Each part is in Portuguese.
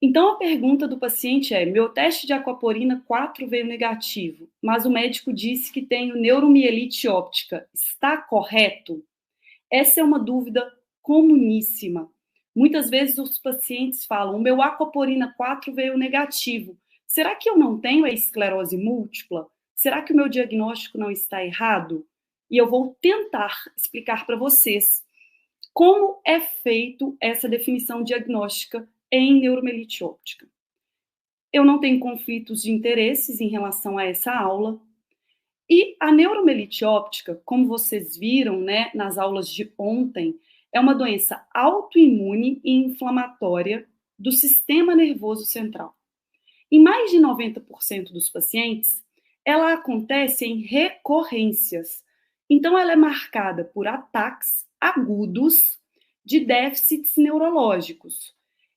Então, a pergunta do paciente é: meu teste de aquaporina 4 veio negativo, mas o médico disse que tenho neuromielite óptica. Está correto? Essa é uma dúvida comuníssima. Muitas vezes os pacientes falam: o meu aquaporina 4 veio negativo. Será que eu não tenho a esclerose múltipla? Será que o meu diagnóstico não está errado? E eu vou tentar explicar para vocês como é feito essa definição diagnóstica em neuromielite óptica. Eu não tenho conflitos de interesses em relação a essa aula. E a neuromielite óptica, como vocês viram, né, nas aulas de ontem, é uma doença autoimune e inflamatória do sistema nervoso central. Em mais de 90% dos pacientes, ela acontece em recorrências. Então, ela é marcada por ataques agudos de déficits neurológicos.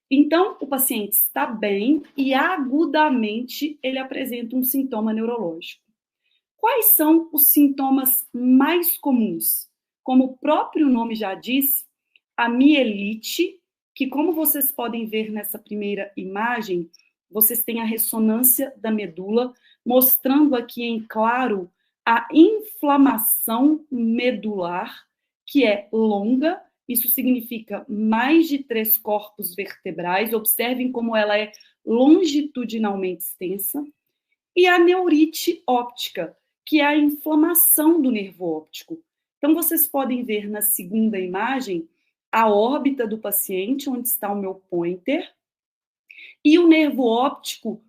Então, o paciente está bem e agudamente ele apresenta um sintoma neurológico. Quais são os sintomas mais comuns? Como o próprio nome já diz, a mielite, que como vocês podem ver nessa primeira imagem, vocês têm a ressonância da medula, mostrando aqui em claro a inflamação medular, que é longa, isso significa mais de 3 corpos vertebrais, observem como ela é longitudinalmente extensa, e a neurite óptica, que é a inflamação do nervo óptico. Então, vocês podem ver na segunda imagem a órbita do paciente, onde está o meu pointer, e o nervo óptico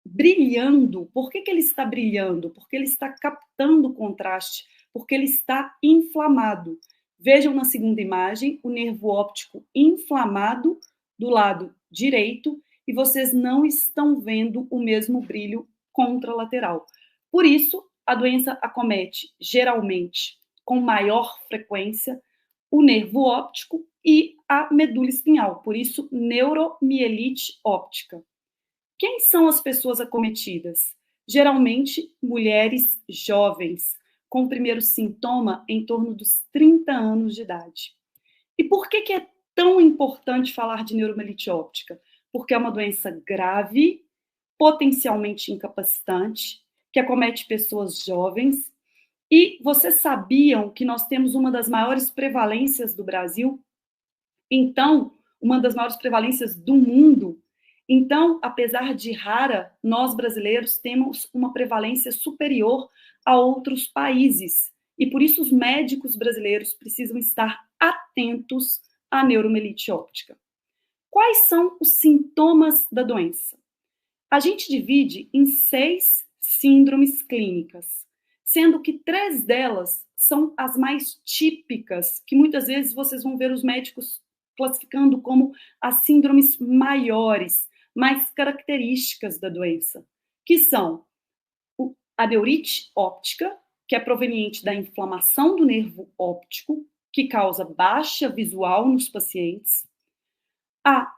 brilhando. Por que ele está brilhando? Porque ele está captando o contraste, porque ele está inflamado. Vejam na segunda imagem o nervo óptico inflamado do lado direito e vocês não estão vendo o mesmo brilho contralateral. Por isso, a doença acomete geralmente com maior frequência o nervo óptico e a medula espinhal, por isso neuromielite óptica. Quem são as pessoas acometidas? Geralmente mulheres jovens, com o primeiro sintoma em torno dos 30 anos de idade. E por que é tão importante falar de neuromielite óptica? Porque é uma doença grave, potencialmente incapacitante, que acomete pessoas jovens. E vocês sabiam que nós temos uma das maiores prevalências do Brasil? Então, uma das maiores prevalências do mundo. Então, apesar de rara, nós brasileiros temos uma prevalência superior a outros países. E por isso os médicos brasileiros precisam estar atentos à neuromielite óptica. Quais são os sintomas da doença? A gente divide em 6 síndromes clínicas, sendo que 3 delas são as mais típicas, que muitas vezes vocês vão ver os médicos classificando como as síndromes maiores, mais características da doença, que são a neurite óptica, que é proveniente da inflamação do nervo óptico, que causa baixa visual nos pacientes, a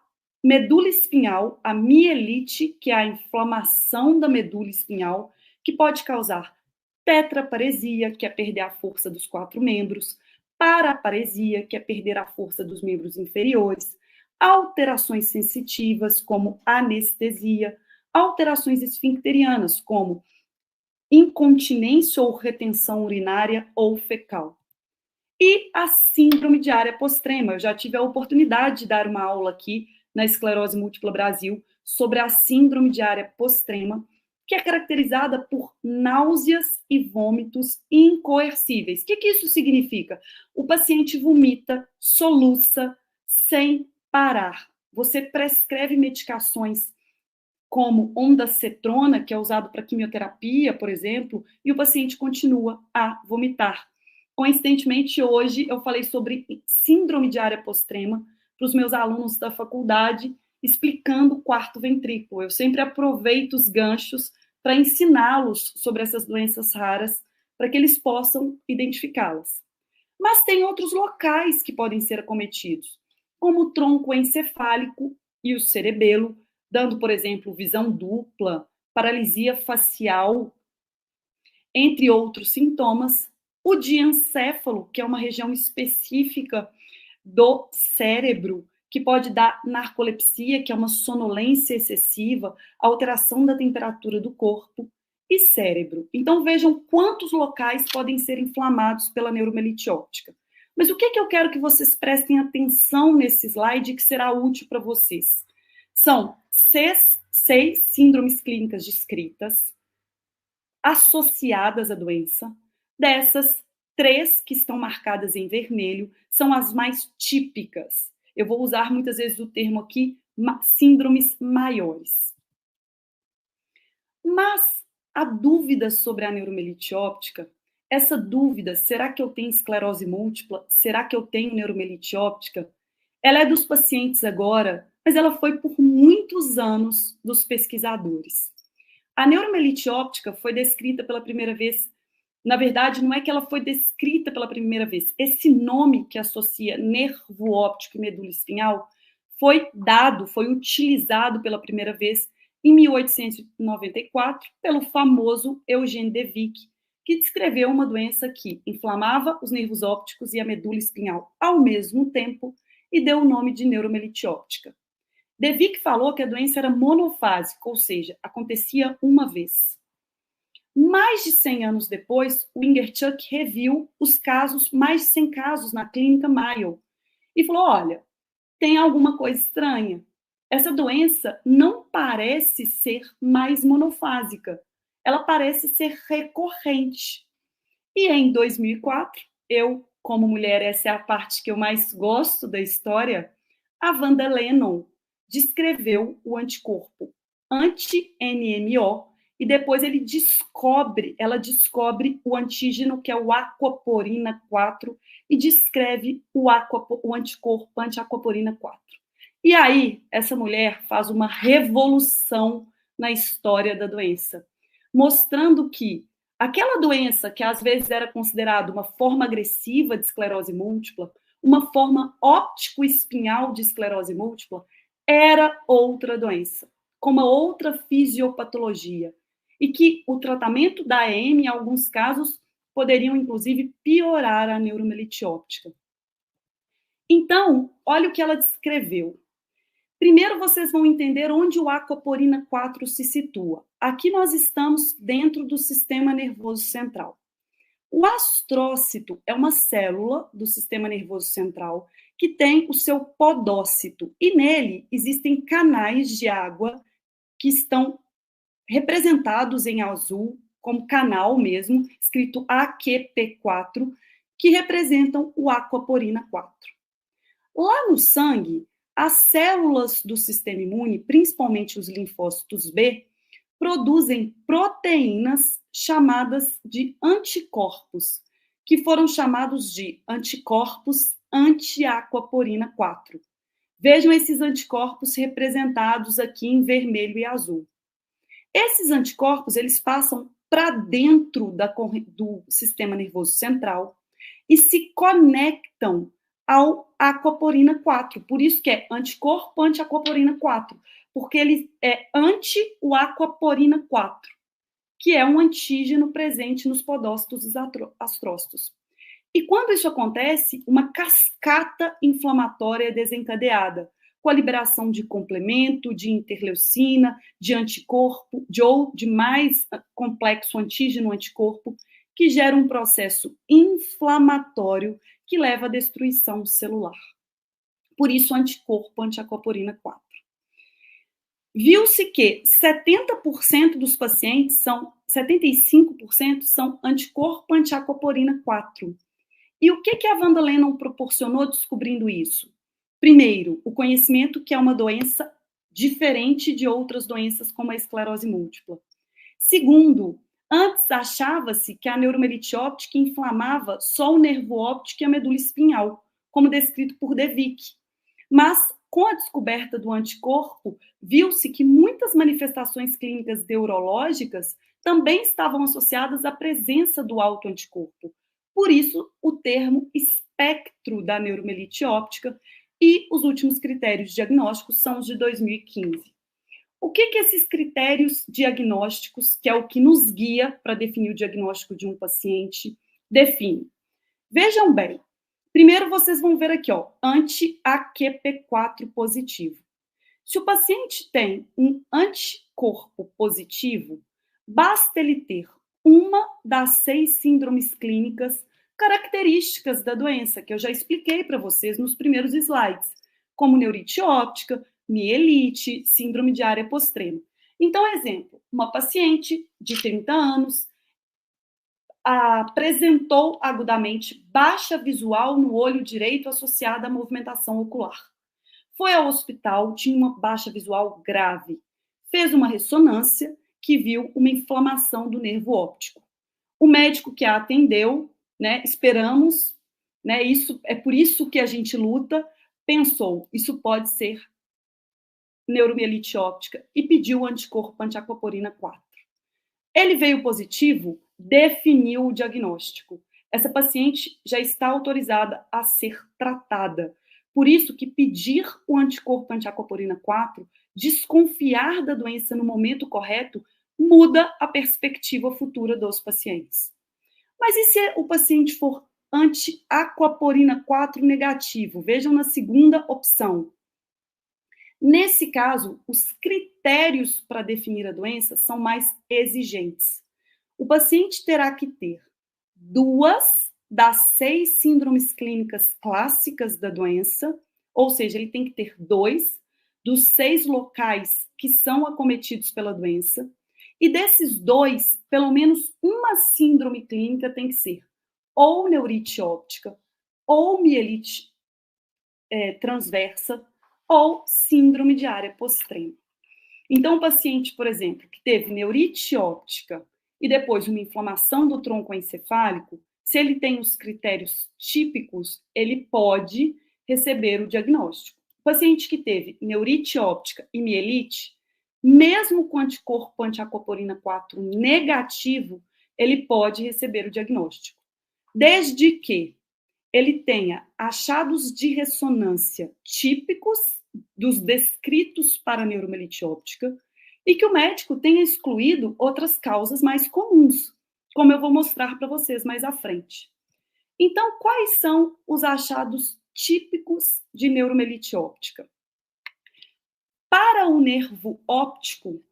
medula espinhal, a mielite, que é a inflamação da medula espinhal, que pode causar tetraparesia, que é perder a força dos 4 membros, paraparesia, que é perder a força dos membros inferiores, alterações sensitivas, como anestesia, alterações esfincterianas, como incontinência ou retenção urinária ou fecal. E a síndrome de área postrema. Eu já tive a oportunidade de dar uma aula aqui na Esclerose Múltipla Brasil sobre a síndrome de área postrema, que é caracterizada por náuseas e vômitos incoercíveis. O que isso significa? O paciente vomita, soluça, sem parar. Você prescreve medicações como ondansetrona, que é usado para quimioterapia, por exemplo, e o paciente continua a vomitar. Coincidentemente, hoje eu falei sobre síndrome de área postrema para os meus alunos da faculdade, explicando o quarto ventrículo. Eu sempre aproveito os ganchos para ensiná-los sobre essas doenças raras, para que eles possam identificá-las. Mas tem outros locais que podem ser acometidos, como o tronco encefálico e o cerebelo, dando, por exemplo, visão dupla, paralisia facial, entre outros sintomas. O diencéfalo, que é uma região específica do cérebro, que pode dar narcolepsia, que é uma sonolência excessiva, alteração da temperatura do corpo, e cérebro. Então, vejam quantos locais podem ser inflamados pela neuromielite óptica. Mas o que eu quero que vocês prestem atenção nesse slide que será útil para vocês? São seis síndromes clínicas descritas, associadas à doença. Dessas, 3 que estão marcadas em vermelho são as mais típicas. Eu vou usar muitas vezes o termo aqui, síndromes maiores. Mas a dúvida sobre a neuromielite óptica, essa dúvida, será que eu tenho esclerose múltipla? Será que eu tenho neuromielite óptica? Ela é dos pacientes agora, mas ela foi por muitos anos dos pesquisadores. A neuromielite óptica foi descrita pela primeira vez, na verdade, não é que ela foi descrita pela primeira vez, esse nome que associa nervo óptico e medula espinhal foi dado, foi utilizado pela primeira vez em 1894 pelo famoso Eugène de Vic, que descreveu uma doença que inflamava os nervos ópticos e a medula espinhal ao mesmo tempo e deu o nome de neuromielite óptica. De Vic falou que a doença era monofásica, ou seja, acontecia uma vez. Mais de 100 anos depois, o Wingerchuk reviu os casos, mais de 100 casos na clínica Mayo, e falou, olha, tem alguma coisa estranha. Essa doença não parece ser mais monofásica, ela parece ser recorrente. E em 2004, eu, como mulher, essa é a parte que eu mais gosto da história, a Wanda Lennon descreveu o anticorpo anti-NMO e depois ela descobre o antígeno que é o aquaporina 4 e descreve o anticorpo anti-aquaporina 4. E aí, essa mulher faz uma revolução na história da doença, mostrando que aquela doença que às vezes era considerada uma forma agressiva de esclerose múltipla, uma forma óptico-espinhal de esclerose múltipla, era outra doença, com uma outra fisiopatologia, e que o tratamento da AM, em alguns casos, poderiam, inclusive, piorar a neuromielite óptica. Então, olha o que ela descreveu. Primeiro, vocês vão entender onde o aquaporina 4 se situa. Aqui nós estamos dentro do sistema nervoso central. O astrócito é uma célula do sistema nervoso central que tem o seu podócito, e nele existem canais de água que estão representados em azul, como canal mesmo, escrito AQP4, que representam o aquaporina 4. Lá no sangue, as células do sistema imune, principalmente os linfócitos B, produzem proteínas chamadas de anticorpos, que foram chamados de anticorpos anti-aquaporina 4. Vejam esses anticorpos representados aqui em vermelho e azul. Esses anticorpos, eles passam para dentro do sistema nervoso central e se conectam ao aquaporina 4. Por isso que é anticorpo anti-aquaporina 4, porque ele é anti o aquaporina 4, que é um antígeno presente nos podócitos dos astrócitos. E quando isso acontece, uma cascata inflamatória é desencadeada, com a liberação de complemento, de interleucina, de anticorpo, de mais complexo antígeno-anticorpo, que gera um processo inflamatório que leva à destruição celular. Por isso, anticorpo anti-aquaporina 4. Viu-se que 70% dos pacientes 75% são anticorpo anti-aquaporina 4. E o que a Wanda Lennon proporcionou descobrindo isso? Primeiro, o conhecimento que é uma doença diferente de outras doenças como a esclerose múltipla. Segundo, antes achava-se que a neuromielite óptica inflamava só o nervo óptico e a medula espinhal, como descrito por De Vic. Mas, com a descoberta do anticorpo, viu-se que muitas manifestações clínicas neurológicas também estavam associadas à presença do autoanticorpo. Por isso, o termo espectro da neuromielite óptica, e os últimos critérios diagnósticos são os de 2015. O que esses critérios diagnósticos, que é o que nos guia para definir o diagnóstico de um paciente, definem? Vejam bem, Primeiro, vocês vão ver aqui, ó, anti-AQP4 positivo. Se o paciente tem um anticorpo positivo, basta ele ter uma das 6 síndromes clínicas características da doença, que eu já expliquei para vocês nos primeiros slides, como neurite óptica, mielite, síndrome de área postrema. Então, exemplo, uma paciente de 30 anos apresentou agudamente baixa visual no olho direito associada à movimentação ocular. Foi ao hospital, tinha uma baixa visual grave. Fez uma ressonância que viu uma inflamação do nervo óptico. O médico que a atendeu, né, esperamos, né, isso é por isso que a gente luta, pensou, isso pode ser neuromielite óptica e pediu o anticorpo anti-aquaporina 4. Ele veio positivo, definiu o diagnóstico. Essa paciente já está autorizada a ser tratada. Por isso que pedir o anticorpo anti-aquaporina 4, desconfiar da doença no momento correto, muda a perspectiva futura dos pacientes. Mas e se o paciente for anti-aquaporina 4 negativo? Vejam na segunda opção. Nesse caso, os critérios para definir a doença são mais exigentes. O paciente terá que ter 2 das 6 síndromes clínicas clássicas da doença, ou seja, ele tem que ter 2 dos 6 locais que são acometidos pela doença, e desses 2, pelo menos uma síndrome clínica tem que ser ou neurite óptica, ou mielite transversa, ou síndrome de área postrema. Então, o paciente, por exemplo, que teve neurite óptica e depois uma inflamação do tronco encefálico, se ele tem os critérios típicos, ele pode receber o diagnóstico. O paciente que teve neurite óptica e mielite, mesmo com anticorpo anti-aquaporina 4 negativo, ele pode receber o diagnóstico. Desde que ele tenha achados de ressonância típicos dos descritos para neuromielite óptica e que o médico tenha excluído outras causas mais comuns, como eu vou mostrar para vocês mais à frente. Então, quais são os achados típicos de neuromielite óptica? Para o nervo óptico,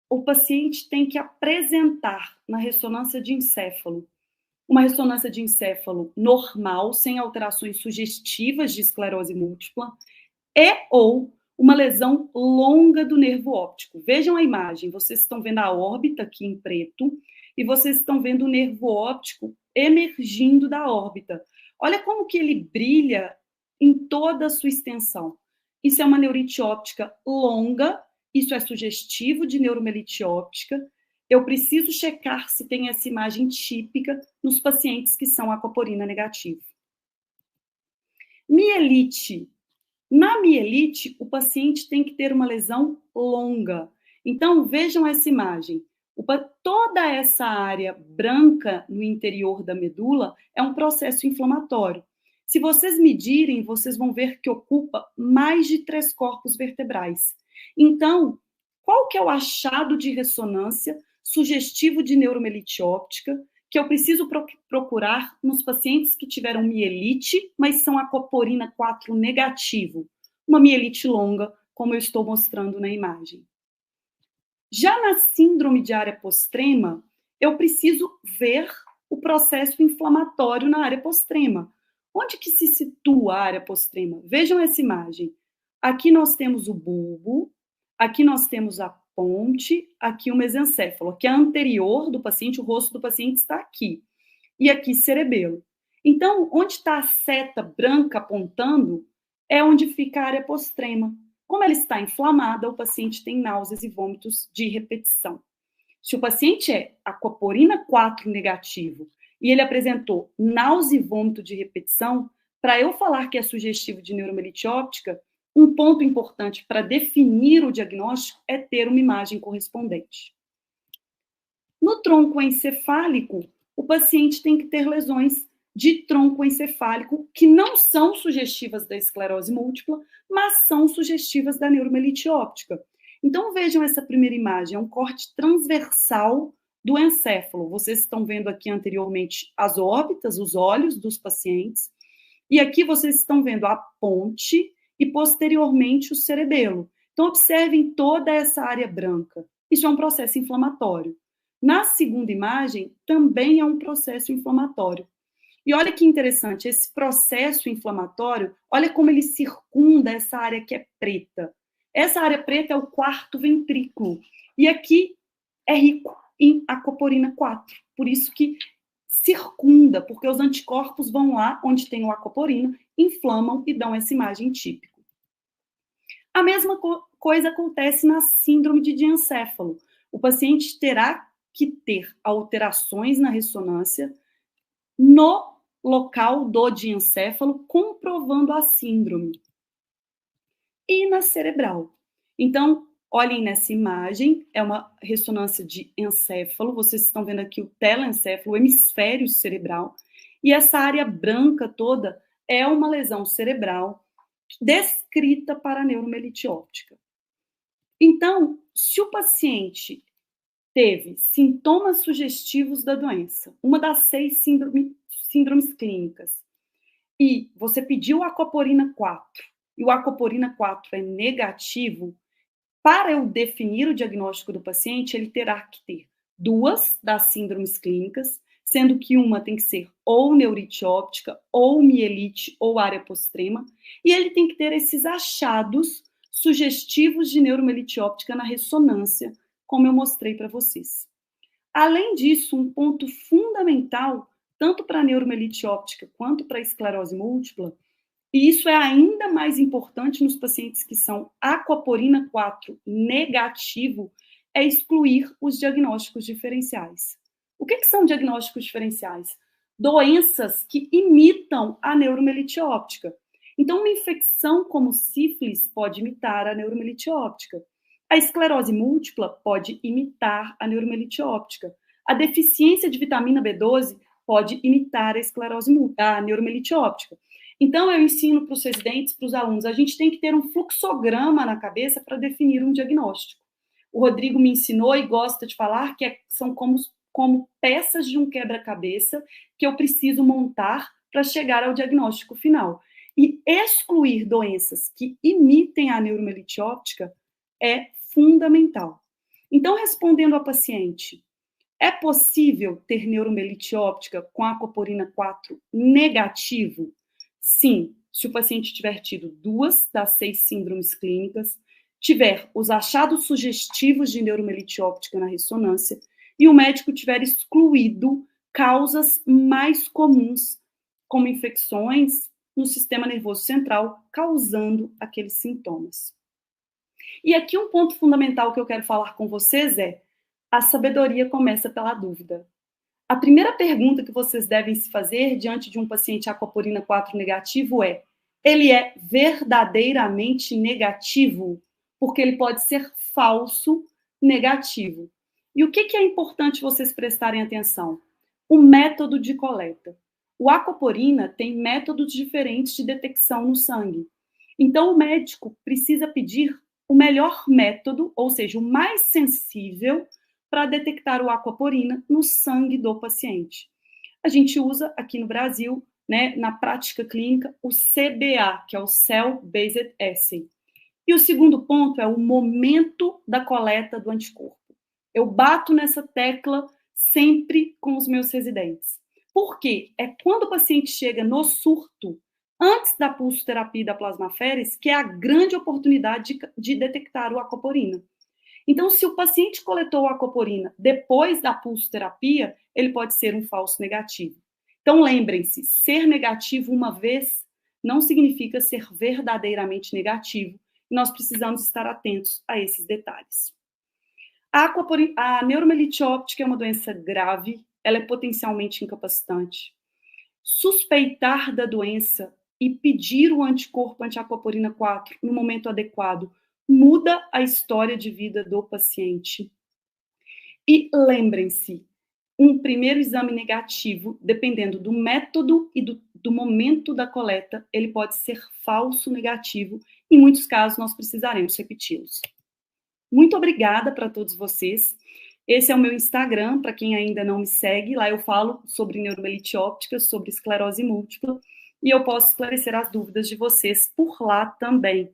o paciente tem que apresentar na ressonância de encéfalo uma ressonância de encéfalo normal, sem alterações sugestivas de esclerose múltipla, e ou uma lesão longa do nervo óptico. Vejam a imagem, vocês estão vendo a órbita aqui em preto, e vocês estão vendo o nervo óptico emergindo da órbita. Olha como que ele brilha em toda a sua extensão. Isso é uma neurite óptica longa, isso é sugestivo de neuromielite óptica. Eu preciso checar se tem essa imagem típica nos pacientes que são aquaporina negativo. Mielite. Na mielite, o paciente tem que ter uma lesão longa. Então, vejam essa imagem. Toda essa área branca no interior da medula é um processo inflamatório. Se vocês medirem, vocês vão ver que ocupa mais de 3 corpos vertebrais. Então, qual que é o achado de ressonância sugestivo de neuromielite óptica que eu preciso procurar nos pacientes que tiveram mielite, mas são aquaporina 4 negativo? Uma mielite longa, como eu estou mostrando na imagem. Já na síndrome de área postrema, eu preciso ver o processo inflamatório na área postrema. Onde que se situa a área postrema? Vejam essa imagem. Aqui nós temos o bulbo, aqui nós temos a ponte, aqui o mesencéfalo. Aqui a anterior do paciente, o rosto do paciente está aqui. E aqui cerebelo. Então, onde está a seta branca apontando é onde fica a área postrema. Como ela está inflamada, o paciente tem náuseas e vômitos de repetição. Se o paciente é aquaporina 4 negativo e ele apresentou náusea e vômito de repetição, para eu falar que é sugestivo de neuromielite óptica, um ponto importante para definir o diagnóstico é ter uma imagem correspondente. No tronco encefálico, o paciente tem que ter lesões de tronco encefálico que não são sugestivas da esclerose múltipla, mas são sugestivas da neuromielite óptica. Então, vejam essa primeira imagem, é um corte transversal do encéfalo. Vocês estão vendo aqui anteriormente as órbitas, os olhos dos pacientes, E aqui vocês estão vendo a ponte e, posteriormente, o cerebelo. Então, observem toda essa área branca. Isso é um processo inflamatório. Na segunda imagem, também é um processo inflamatório. E olha que interessante, esse processo inflamatório, olha como ele circunda essa área que é preta. Essa área preta é o quarto ventrículo. E aqui é rico em aquaporina 4. Por isso que circunda, porque os anticorpos vão lá onde tem o aquaporina, inflamam e dão essa imagem típica. A mesma coisa acontece na síndrome de diencéfalo. O paciente terá que ter alterações na ressonância no local do diencéfalo, comprovando a síndrome. E na cerebral. Então, olhem nessa imagem, é uma ressonância de encéfalo, vocês estão vendo aqui o telencéfalo, o hemisfério cerebral, e essa área branca toda é uma lesão cerebral descrita para a neuromielite óptica. Então, se o paciente teve sintomas sugestivos da doença, uma das 6 síndromes clínicas, e você pediu aquaporina 4, e o aquaporina 4 é negativo, para eu definir o diagnóstico do paciente, ele terá que ter 2 das síndromes clínicas, sendo que uma tem que ser ou neurite óptica, ou mielite, ou área postrema, e ele tem que ter esses achados sugestivos de neuromielite óptica na ressonância, como eu mostrei para vocês. Além disso, um ponto fundamental, tanto para a neuromielite óptica quanto para a esclerose múltipla, e isso é ainda mais importante nos pacientes que são aquaporina 4 negativo, é excluir os diagnósticos diferenciais. O que são diagnósticos diferenciais? Doenças que imitam a neuromielite óptica. Então, uma infecção como sífilis pode imitar a neuromielite óptica. A esclerose múltipla pode imitar a neuromielite óptica. A deficiência de vitamina B12 pode imitar a neuromielite óptica. Então, eu ensino para os residentes, para os alunos, a gente tem que ter um fluxograma na cabeça para definir um diagnóstico. O Rodrigo me ensinou e gosta de falar que são como peças de um quebra-cabeça que eu preciso montar para chegar ao diagnóstico final. E excluir doenças que imitem a neuromielite óptica é fundamental. Então, respondendo ao paciente, é possível ter neuromielite óptica com aquaporina 4 negativo? Sim, se o paciente tiver tido 2 das 6 síndromes clínicas, tiver os achados sugestivos de neuromielite óptica na ressonância e o médico tiver excluído causas mais comuns, como infecções no sistema nervoso central, causando aqueles sintomas. E aqui um ponto fundamental que eu quero falar com vocês é: a sabedoria começa pela dúvida. A primeira pergunta que vocês devem se fazer diante de um paciente aquaporina 4 negativo é: ele é verdadeiramente negativo? Porque ele pode ser falso negativo. E o que é importante vocês prestarem atenção? O método de coleta. O aquaporina tem métodos diferentes de detecção no sangue. Então, o médico precisa pedir o melhor método, ou seja, o mais sensível, para detectar o aquaporina no sangue do paciente. A gente usa aqui no Brasil, né, na prática clínica, o CBA, que é o Cell Based Assay. E o segundo ponto é o momento da coleta do anticorpo. Eu bato nessa tecla sempre com os meus residentes. Por quê? É quando o paciente chega no surto, antes da pulsoterapia e da plasmaféresis, que é a grande oportunidade de detectar o aquaporina. Então, se o paciente coletou a aquaporina depois da pulsoterapia, ele pode ser um falso negativo. Então, lembrem-se, ser negativo uma vez não significa ser verdadeiramente negativo. E nós precisamos estar atentos a esses detalhes. A neuromielite óptica é uma doença grave, ela é potencialmente incapacitante. Suspeitar da doença e pedir o anticorpo anti-aquaporina 4 no momento adequado muda a história de vida do paciente. E lembrem-se, um primeiro exame negativo, dependendo do método e do momento da coleta, ele pode ser falso negativo. Em muitos casos, nós precisaremos repeti-los. Muito obrigada para todos vocês. Esse é o meu Instagram, para quem ainda não me segue. Lá eu falo sobre neuromielite óptica, sobre esclerose múltipla. e eu posso esclarecer as dúvidas de vocês por lá também.